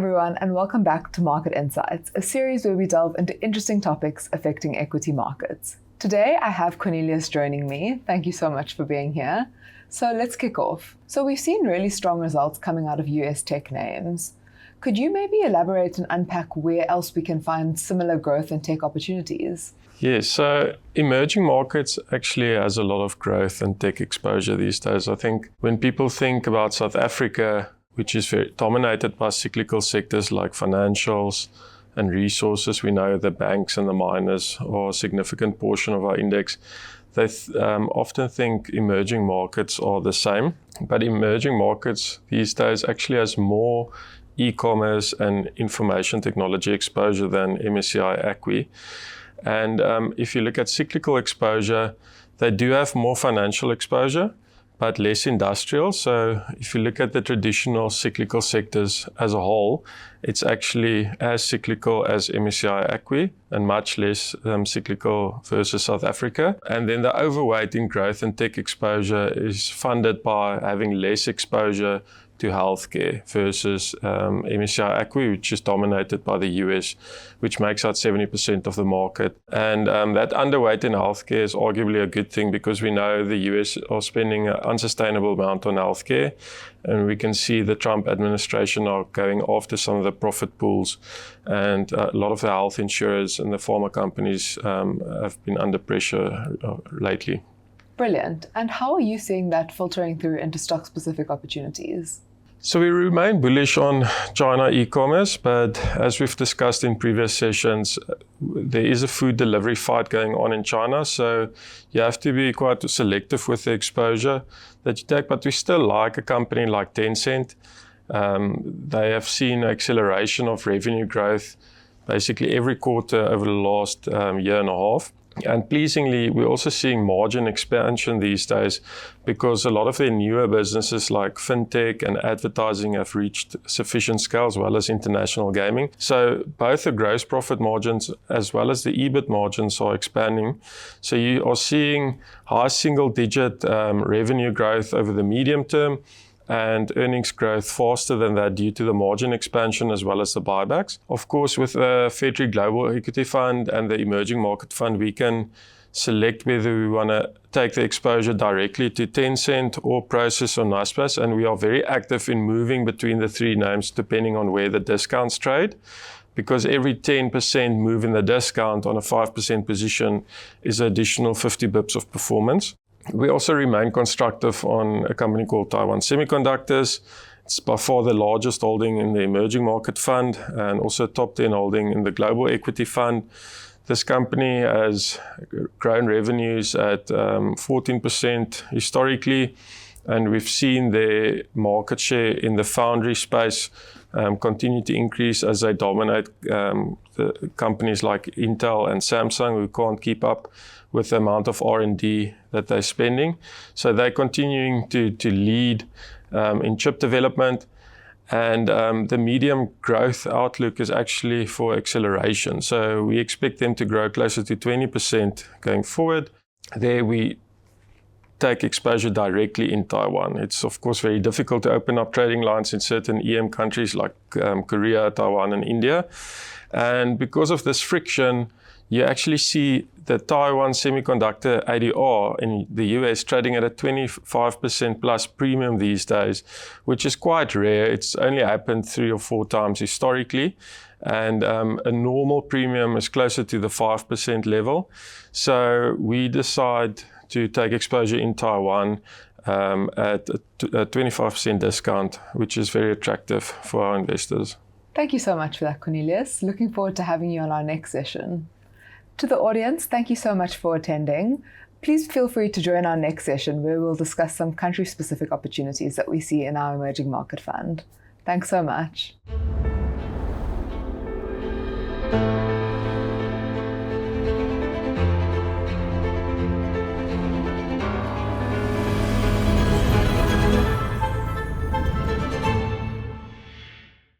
everyone, and welcome back to Market Insights, a series where we delve into interesting topics affecting equity markets. Today, I have Cornelius joining me. Thank you so much for being here. So let's kick off. So we've seen really strong results coming out of US tech names. Could you maybe elaborate and unpack where else we can find similar growth and tech opportunities? Yes, so emerging markets actually has a lot of growth and tech exposure these days. I think when people think about South Africa, which is very dominated by cyclical sectors like financials and resources, we know the banks and the miners are a significant portion of our index. They often think emerging markets are the same, but emerging markets these days actually has more e-commerce and information technology exposure than MSCI ACWI. And if you look at cyclical exposure, they do have more financial exposure, but less industrial. So if you look at the traditional cyclical sectors as a whole, it's actually as cyclical as MSCI ACWI and much less cyclical versus South Africa. And then the overweight in growth and tech exposure is funded by having less exposure to healthcare versus MSCI ACWI, which is dominated by the US, which makes out 70% of the market. And that underweight in healthcare is arguably a good thing because we know the US are spending an unsustainable amount on healthcare. And we can see the Trump administration are going after some of the profit pools. And a lot of the health insurers and the pharma companies have been under pressure lately. Brilliant. And how are you seeing that filtering through into stock-specific opportunities? So we remain bullish on China e-commerce, but as we've discussed in previous sessions, there is a food delivery fight going on in China. So you have to be quite selective with the exposure that you take, but we still like a company like Tencent. They have seen acceleration of revenue growth basically every quarter over the last year and a half. And pleasingly, we're also seeing margin expansion these days because a lot of their newer businesses like fintech and advertising have reached sufficient scale as well as international gaming. So both the gross profit margins as well as the EBIT margins are expanding. So you are seeing high single-digit revenue growth over the medium term and earnings growth faster than that due to the margin expansion as well as the buybacks. Of course, with the Fairtree Global Equity Fund and the Emerging Market Fund, we can select whether we want to take the exposure directly to Tencent or Prosus or Naspers, and we are very active in moving between the three names depending on where the discounts trade, because every 10% move in the discount on a 5% position is an additional 50 bips of performance. We also remain constructive on a company called Taiwan Semiconductors. It's by far the largest holding in the Emerging Market Fund and also top 10 holding in the Global Equity Fund. This company has grown revenues at 14% historically, and we've seen their market share in the foundry space continue to increase as they dominate the companies like Intel and Samsung, who can't keep up with the amount of R&D that they're spending. So they're continuing to lead in chip development, and the medium growth outlook is actually for acceleration. So we expect them to grow closer to 20% going forward. There we take exposure directly in Taiwan. It's of course very difficult to open up trading lines in certain EM countries like Korea, Taiwan and India. And because of this friction, you actually see the Taiwan Semiconductor ADR in the US trading at a 25% plus premium these days, which is quite rare. It's only happened 3 or 4 times historically. And a normal premium is closer to the 5% level. So we decide to take exposure in Taiwan at a 25% discount, which is very attractive for our investors. Thank you so much for that, Cornelius. Looking forward to having you on our next session. To the audience, thank you so much for attending. Please feel free to join our next session where we'll discuss some country-specific opportunities that we see in our Emerging Market Fund. Thanks so much.